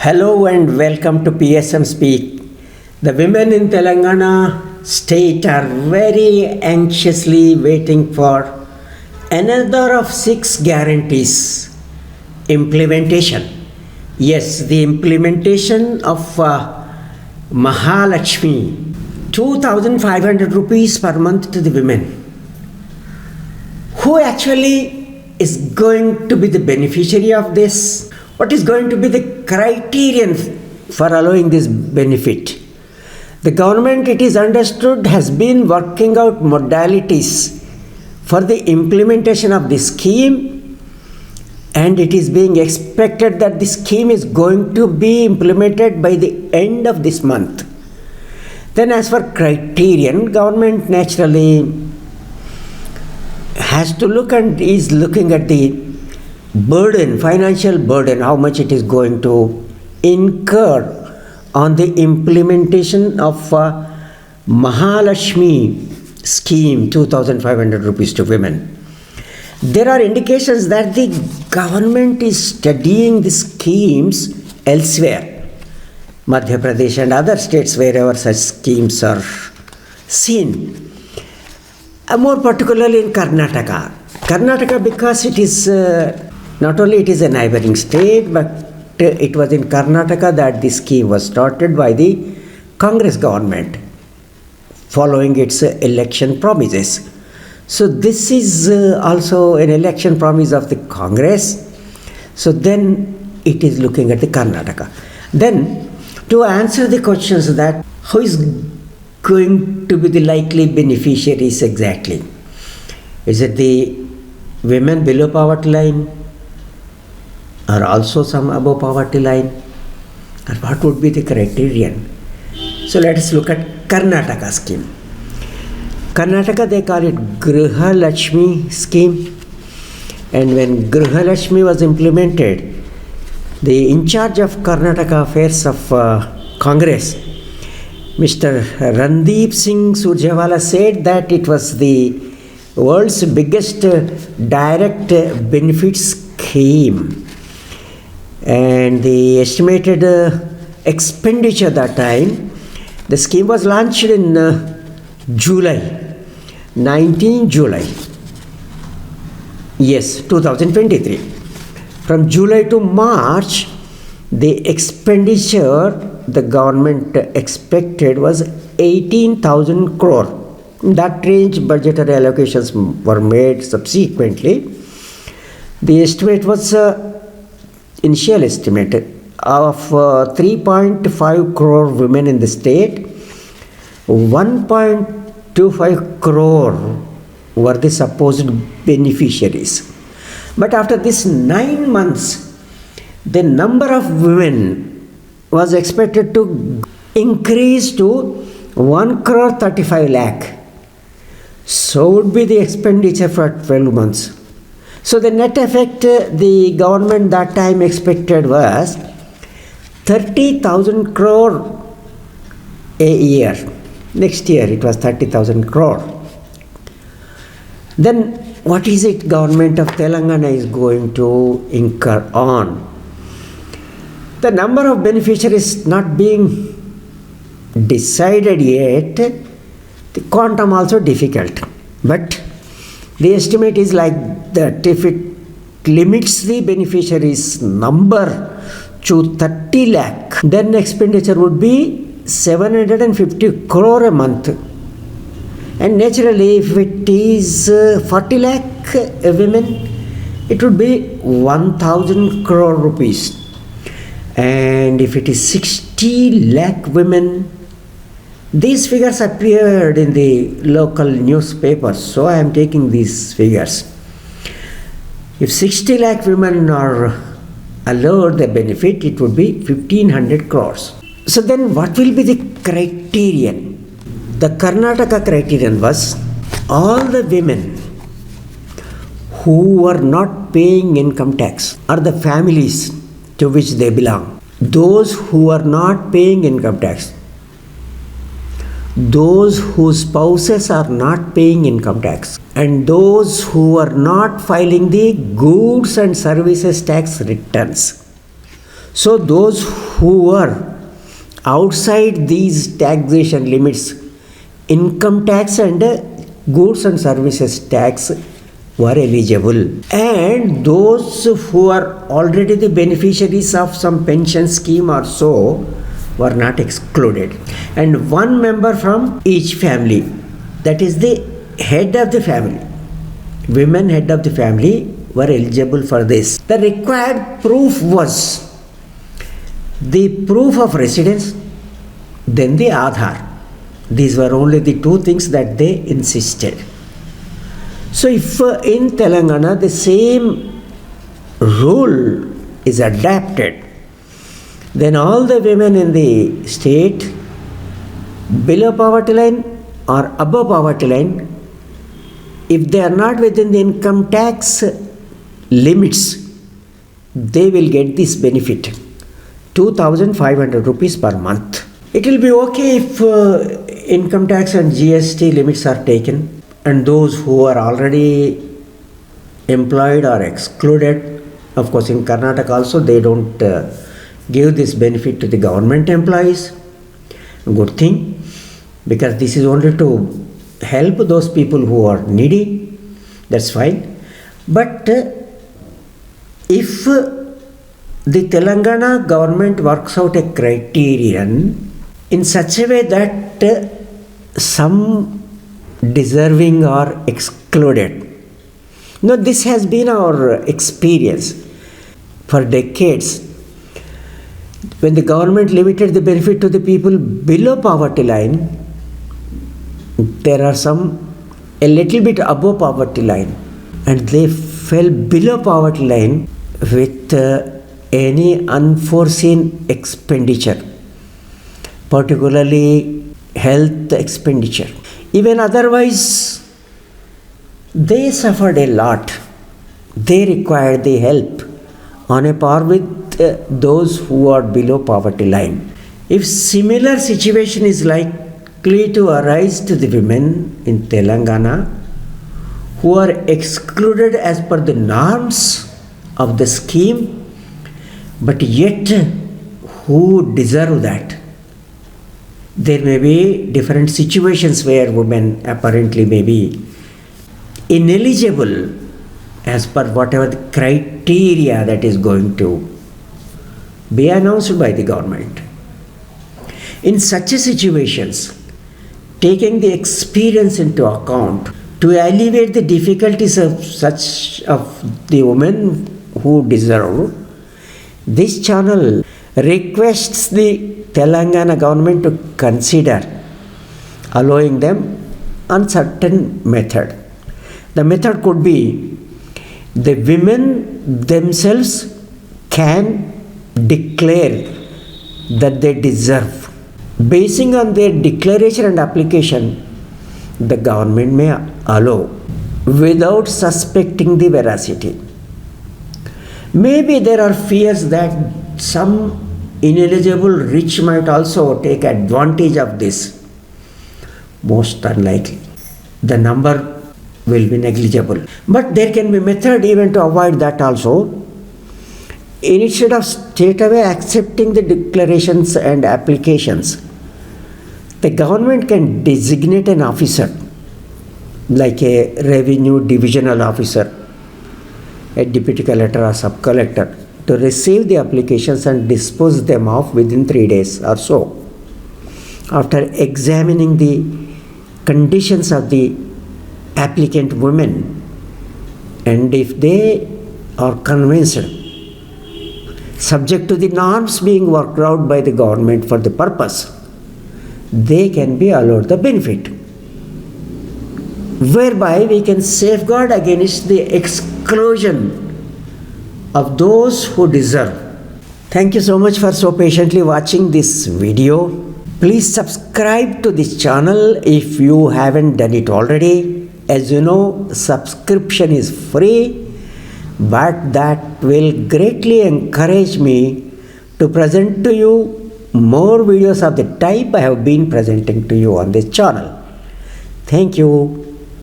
Hello and welcome to PSM Speak. The women in Telangana state are very anxiously waiting for another of 6 guarantees implementation. Yes, the implementation of Mahalakshmi, 2,500 rupees per month to the women. Who actually is going to be the beneficiary of this? What is going to be the criterion for allowing this benefit? The government, it is understood, has been working out modalities for the implementation of this scheme, and it is being expected that the scheme is going to be implemented by the end of this month. Then as for criterion, government naturally has to look and is looking at the burden, financial burden, how much it is going to incur on the implementation of Mahalakshmi scheme, 2,500 rupees to women. There are indications that the government is studying the schemes elsewhere, Madhya Pradesh and other states wherever such schemes are seen. More particularly in Karnataka. Karnataka, because it is not only it is a neighboring state, but it was in Karnataka that the scheme was started by the Congress government following its election promises. So this is also an election promise of the Congress. So then it is looking at the Karnataka. Then to answer the questions that who is going to be the likely beneficiaries exactly? Is it the women below poverty line, or also some above poverty line, or what would be the criterion? So let us look at Karnataka scheme. Karnataka, they call it Griha Lakshmi scheme, and when Griha Lakshmi was implemented, the in charge of Karnataka affairs of Congress, Mr. Randeep Singh Surjewala, said that it was the world's biggest direct benefit scheme, and the estimated expenditure that time, the scheme was launched in July, 19 July, yes, 2023. From July to March, the expenditure the government expected was 18,000 crore. In that range, budgetary allocations were made subsequently. The estimate was initial estimate of 3.5 crore women in the state. 1.25 crore were the supposed beneficiaries. But after this 9 months, the number of women was expected to increase to 1 crore 35 lakh. So would be the expenditure for 12 months. So the net effect the government that time expected was 30,000 crore a year. Next year it was 30,000 crore. Then what is it government of Telangana is going to incur on? The number of beneficiaries not being decided yet, the quantum also difficult. But the estimate is like that if it limits the beneficiaries number to 30 lakh, then expenditure would be 750 crore a month. And naturally, if it is 40 lakh women, it would be 1,000 crore rupees. And if it is 60 lakh women, these figures appeared in the local newspapers, so I am taking these figures. If 60 lakh women are allowed the benefit, it would be 1,500 crores. So then what will be the criterion? The Karnataka criterion was all the women who were not paying income tax, or the families to which they belong, those who are not paying income tax, those whose spouses are not paying income tax, and those who are not filing the goods and services tax returns. So those who were outside these taxation limits, income tax and goods and services tax were eligible, and those who are already the beneficiaries of some pension scheme or so were not excluded. And one member from each family, that is the head of the family, women head of the family, were eligible for this. The required proof was the proof of residence, then the Aadhaar. These were only the two things that they insisted. So if in Telangana the same rule is adapted, then all the women in the state below poverty line or above poverty line, if they are not within the income tax limits, they will get this benefit, 2,500 rupees per month. It will be okay if income tax and GST limits are taken, and those who are already employed are excluded. Of course, in Karnataka also they don't give this benefit to the government employees. Good thing, because this is only to help those people who are needy. That's fine. But if the Telangana government works out a criterion in such a way that some deserving are excluded. Now, this has been our experience for decades. When the government limited the benefit to the people below poverty line, there are some a little bit above poverty line, and they fell below poverty line with any unforeseen expenditure, particularly health expenditure. Even otherwise, they suffered a lot. They required the help on a par with those who are below poverty line. If similar situation is likely to arise to the women in Telangana who are excluded as per the norms of the scheme, but yet who deserve that, there may be different situations where women apparently may be ineligible as per whatever the criteria that is going to be announced by the government. In such situations, taking the experience into account to alleviate the difficulties of the women who deserve, this channel requests the Telangana government to consider allowing them on certain method. The method could be the women themselves can declare that they deserve. Basing on their declaration and application, the government may allow without suspecting the veracity. Maybe there are fears that some ineligible rich might also take advantage of this. Most unlikely. The number will be negligible. But there can be method even to avoid that also. Instead of straightaway accepting the declarations and applications, the government can designate an officer, like a revenue divisional officer, a deputy collector or sub-collector, to receive the applications and dispose them off within 3 days or so. After examining the conditions of the applicant women, and if they are convinced, subject to the norms being worked out by the government for the purpose, they can be allowed the benefit, whereby we can safeguard against the exclusion of those who deserve. Thank you so much for so patiently watching this video. Please subscribe to this channel if you haven't done it already. As you know, subscription is free, but that will greatly encourage me to present to you more videos of the type I have been presenting to you on this channel. Thank you.